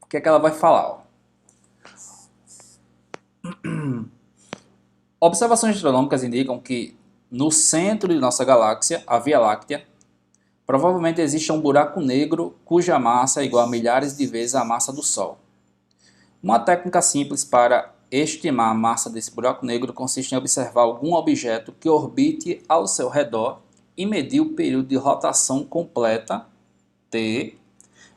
O que é que ela vai falar? Ó? Observações astronômicas indicam que no centro de nossa galáxia, a Via Láctea, provavelmente existe um buraco negro cuja massa é igual a milhares de vezes a massa do Sol. Uma técnica simples para estimar a massa desse buraco negro consiste em observar algum objeto que orbite ao seu redor e medir o período de rotação completa, T,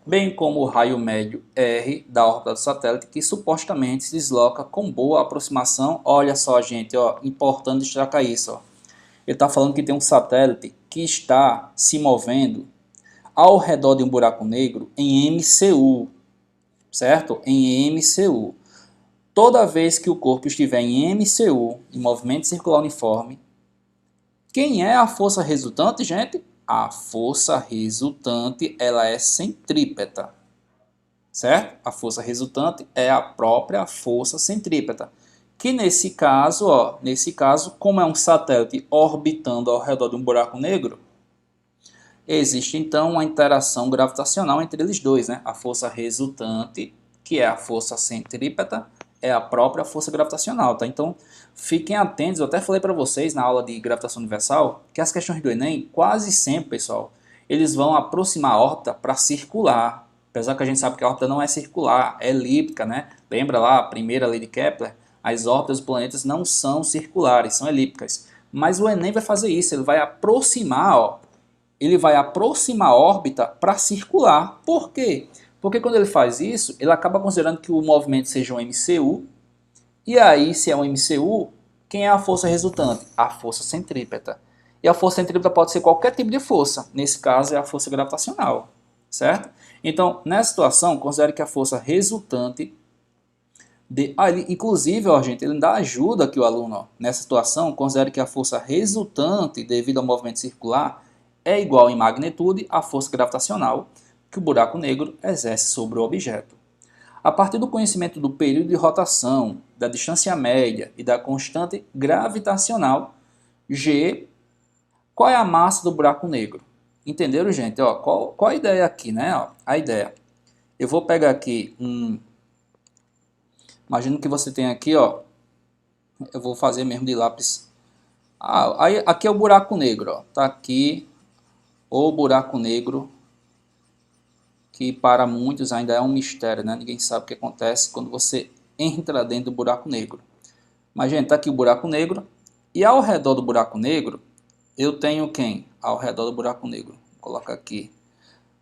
bem como o raio médio R da órbita do satélite, que supostamente se desloca com boa aproximação. Olha só, gente, ó, importante destacar isso. Ó. Ele está falando que tem um satélite que está se movendo ao redor de um buraco negro em MCU, certo? Em MCU. Toda vez que o corpo estiver em MCU, em movimento circular uniforme, quem é a força resultante, gente? A força resultante, ela é centrípeta, certo? A força resultante é a própria força centrípeta, que nesse caso, ó, como é um satélite orbitando ao redor de um buraco negro, existe então uma interação gravitacional entre eles dois, né? A força resultante, que é a força centrípeta, é a própria força gravitacional, tá? Então, fiquem atentos, eu até falei para vocês na aula de gravitação universal, que as questões do Enem, quase sempre, pessoal, eles vão aproximar a órbita para circular, apesar que a gente sabe que a órbita não é circular, é elíptica, né? Lembra lá a primeira lei de Kepler? As órbitas dos planetas não são circulares, são elípticas. Mas o Enem vai fazer isso, ele vai aproximar, ó, ele vai aproximar a órbita para circular. Por quê? Porque quando ele faz isso, ele acaba considerando que o movimento seja um MCU, e aí, se é um MCU, quem é a força resultante? A força centrípeta. E a força centrípeta pode ser qualquer tipo de força, nesse caso é a força gravitacional, certo? Então, nessa situação, considere que a força resultante inclusive, ó, gente, ele dá ajuda aqui o aluno. Ó. Nessa situação, considere que a força resultante devido ao movimento circular é igual em magnitude à força gravitacional que o buraco negro exerce sobre o objeto. A partir do conhecimento do período de rotação, da distância média e da constante gravitacional, G, qual é a massa do buraco negro? Entenderam, gente? Ó, qual a ideia aqui, né? Ó, a ideia. Eu vou pegar aqui Imagino que você tem aqui, ó. Eu vou fazer mesmo de lápis. Aí, aqui é o buraco negro, ó. Tá aqui o buraco negro, que para muitos ainda é um mistério, né? Ninguém sabe o que acontece quando você entra dentro do buraco negro. Mas, gente, tá aqui o buraco negro. E ao redor do buraco negro, eu tenho quem? Ao redor do buraco negro. Vou colocar aqui.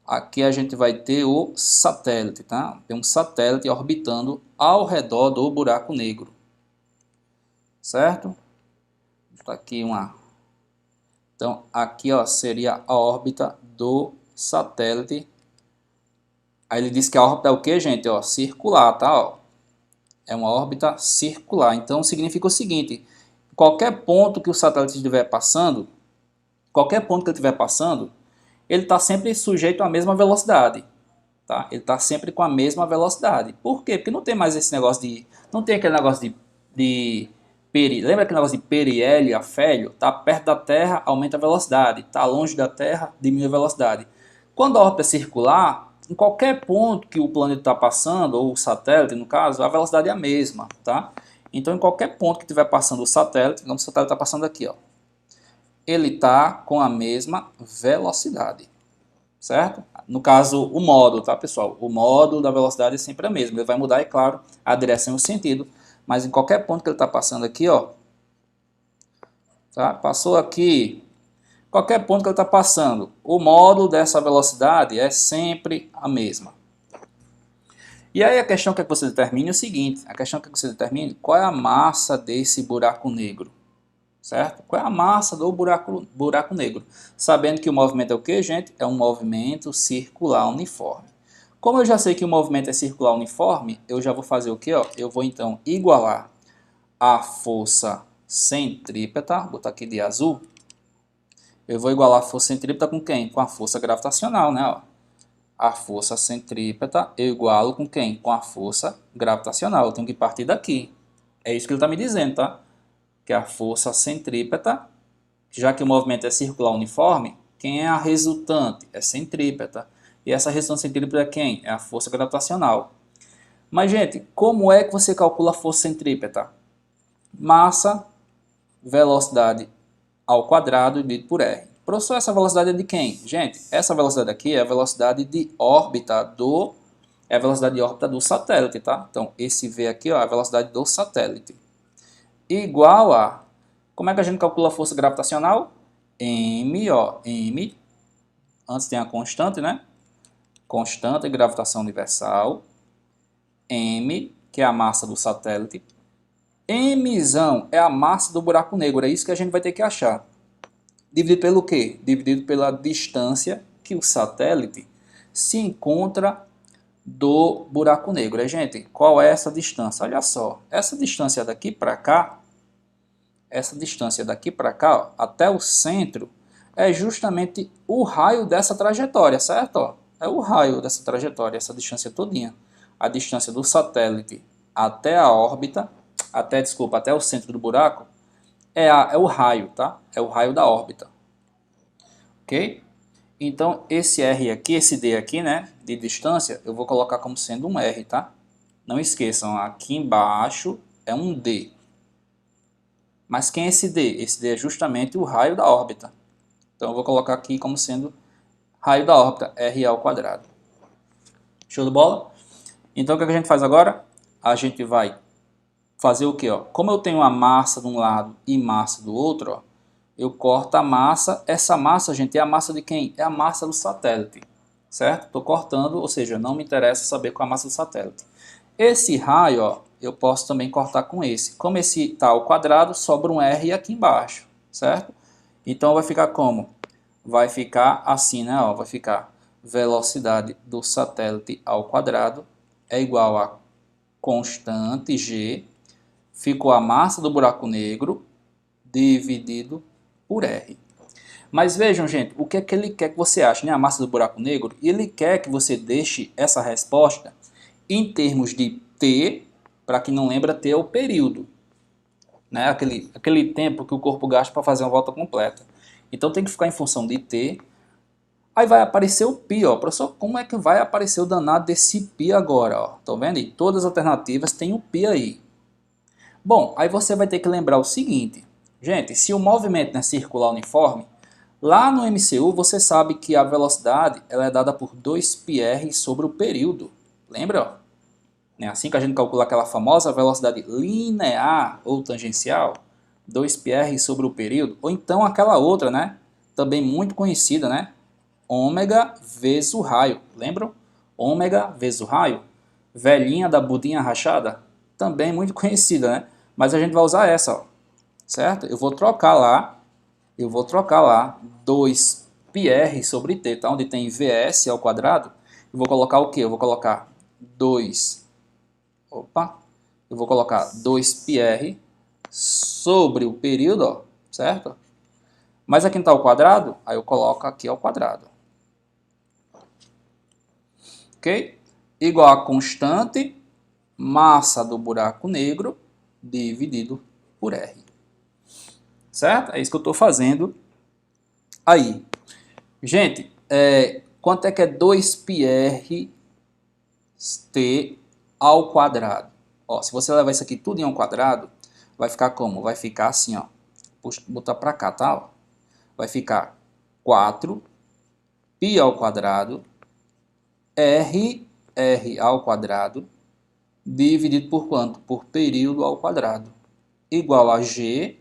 Aqui a gente vai ter o satélite, tá? Tem um satélite orbitando ao redor do buraco negro. Certo? Tá aqui uma. Então, aqui ó, seria a órbita do satélite. Aí ele diz que a órbita é o que, gente? Ó, circular, tá? Ó. É uma órbita circular. Então, significa o seguinte: qualquer ponto que o satélite estiver passando, ele está sempre sujeito à mesma velocidade. Tá? Ele está sempre com a mesma velocidade. Por quê? Porque não tem mais esse negócio de. Não tem aquele negócio de lembra aquele negócio de periélio, afélio? Está perto da Terra, aumenta a velocidade. Está longe da Terra, diminui a velocidade. Quando a órbita é circular, em qualquer ponto que o planeta está passando, ou o satélite no caso, a velocidade é a mesma. Tá? Então, em qualquer ponto que estiver passando o satélite, digamos que o satélite está passando aqui, ó, ele está com a mesma velocidade. Certo? No caso, o módulo, tá, pessoal? O módulo da velocidade é sempre a mesma. Ele vai mudar, é claro, a direção e o sentido. Mas em qualquer ponto que ele está passando aqui, ó, tá? Passou aqui, qualquer ponto que ele está passando, o módulo dessa velocidade é sempre a mesma. E aí a questão que você determine é o seguinte, a questão que você determine qual é a massa desse buraco negro. Certo? Qual é a massa do buraco negro? Sabendo que o movimento é o que, gente? É um movimento circular uniforme. Como eu já sei que o movimento é circular uniforme, eu já vou fazer o que? Eu vou então igualar a força centrípeta, vou botar aqui de azul. Eu vou igualar a força centrípeta com quem? Com a força gravitacional, né? Ó. A força centrípeta eu igualo com quem? Com a força gravitacional. Eu tenho que partir daqui. É isso que ele está me dizendo, tá? Que é a força centrípeta, já que o movimento é circular uniforme, quem é a resultante? É centrípeta. E essa resultante centrípeta é quem? É a força gravitacional. Mas, gente, como é que você calcula a força centrípeta? Massa, velocidade ao quadrado dividido por R. Professor, essa velocidade é de quem? Gente, essa velocidade aqui é a velocidade de órbita do... É a velocidade de órbita do satélite, tá? Então, esse V aqui ó, é a velocidade do satélite. Igual a... Como é que a gente calcula a força gravitacional? M, ó, M. Antes tem a constante, né? Constante de gravitação universal. M, que é a massa do satélite. Mzão é a massa do buraco negro. É isso que a gente vai ter que achar. Dividido pelo quê? Dividido pela distância que o satélite se encontra do buraco negro. Gente, qual é essa distância? Olha só, essa distância daqui para cá, ó, até o centro, é justamente o raio dessa trajetória, certo? Ó, é o raio dessa trajetória, essa distância todinha. A distância do satélite até a órbita, até o centro do buraco, é o raio, tá? É o raio da órbita. Ok? Então, esse R aqui, esse D aqui, né, de distância, eu vou colocar como sendo um R, tá? Não esqueçam, aqui embaixo é um D. Mas quem é esse D? Esse D é justamente o raio da órbita. Então, eu vou colocar aqui como sendo raio da órbita, R ao quadrado. Show de bola? Então, o que a gente faz agora? A gente vai fazer o quê? Ó? Como eu tenho a massa de um lado e massa do outro, ó, eu corto a massa. Essa massa, gente, é a massa de quem? É a massa do satélite, certo? Estou cortando, ou seja, não me interessa saber qual é a massa do satélite. Esse raio, ó, eu posso também cortar com esse. Como esse está ao quadrado, sobra um R aqui embaixo, certo? Então vai ficar como? Vai ficar assim, né? Ó, vai ficar velocidade do satélite ao quadrado é igual a constante G, ficou a massa do buraco negro dividido por R. Mas vejam, gente, o que é que ele quer que você ache, né? A massa do buraco negro. E ele quer que você deixe essa resposta em termos de T, para quem não lembra, T é o período, né? Aquele tempo que o corpo gasta para fazer uma volta completa. Então tem que ficar em função de T. Aí vai aparecer o π, ó. Professor, como é que vai aparecer o danado desse π agora, ó? Estão vendo? E todas as alternativas têm o π aí. Bom, aí você vai ter que lembrar o seguinte. Gente, se o movimento é circular uniforme, lá no MCU você sabe que a velocidade ela é dada por 2πr sobre o período. Lembra? É assim que a gente calcula aquela famosa velocidade linear ou tangencial, 2πr sobre o período, ou então aquela outra, né? Também muito conhecida, né? Ômega vezes o raio. Lembram? Ômega vezes o raio. Velhinha da budinha rachada. Também muito conhecida, né? Mas a gente vai usar essa, ó. Certo? Eu vou trocar lá 2πr sobre t, tá? Onde tem vs ao quadrado. Eu vou colocar o quê? Eu vou colocar 2πr sobre o período, ó, certo? Mas aqui não está ao quadrado, aí eu coloco aqui ao quadrado. Ok? Igual a constante massa do buraco negro dividido por R. Certo? É isso que eu estou fazendo aí. Gente, quanto é que é 2πr t ao quadrado? Ó, se você levar isso aqui tudo em ao quadrado, vai ficar como? Vai ficar assim, ó. Puxa, botar para cá, tá? Ó. Vai ficar 4π ao quadrado r ao quadrado dividido por quanto? Por período ao quadrado, igual a G,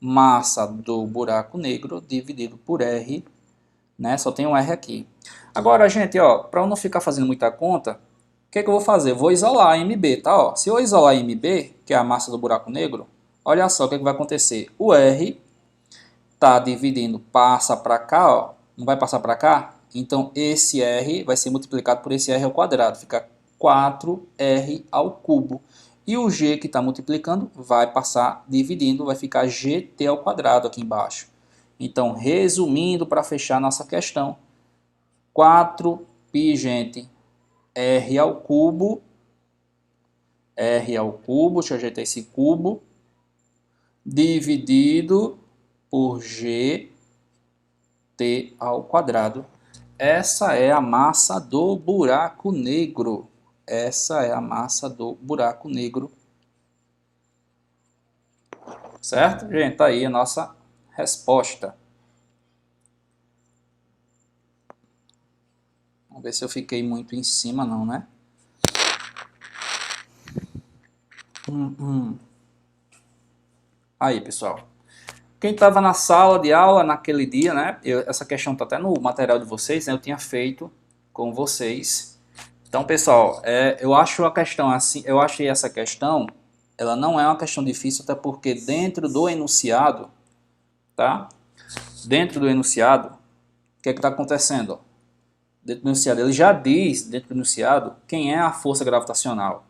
massa do buraco negro, dividido por R, né? Só tem um R aqui. Agora, gente, ó, para eu não ficar fazendo muita conta, o que que eu vou fazer? Eu vou isolar a MB, tá? Ó, se eu isolar a MB, que é a massa do buraco negro, olha só o que que vai acontecer. O R tá dividindo, passa para cá, ó, não vai passar para cá? Então, esse R vai ser multiplicado por esse R ao quadrado, fica 4R ao cubo. E o G que está multiplicando vai passar dividindo, vai ficar GT ao quadrado aqui embaixo. Então, resumindo para fechar nossa questão, 4π, gente, R ao cubo, deixa eu ajeitar esse cubo, dividido por GT ao quadrado. Essa é a massa do buraco negro. essa é a massa do buraco negro. Certo? Gente, tá aí a nossa resposta. Vamos ver se eu fiquei muito em cima, não, né? Aí, pessoal. Quem estava na sala de aula naquele dia, né? Essa questão está até no material de vocês, né? Eu tinha feito com vocês. Então, pessoal, eu acho a questão assim, eu achei essa questão, ela não é uma questão difícil, até porque dentro do enunciado, tá? Dentro do enunciado, o que é que está acontecendo? Dentro do enunciado, ele já diz, dentro do enunciado, quem é a força gravitacional,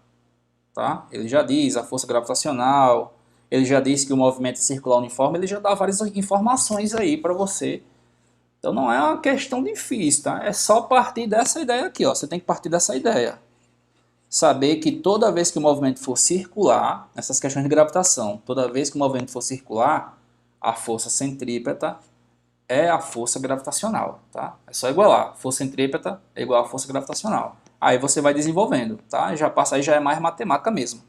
tá? Ele já diz a força gravitacional, ele já diz que o movimento é circular uniforme, ele já dá várias informações aí para você. Então não é uma questão difícil, tá? É só partir dessa ideia aqui, ó. Você tem que partir dessa ideia. Saber que toda vez que o movimento for circular, essas questões de gravitação, toda vez que o movimento for circular, a força centrípeta é a força gravitacional, tá? É só igualar. Força centrípeta é igual a força gravitacional. Aí você vai desenvolvendo, tá? Já passa aí, já é mais matemática mesmo.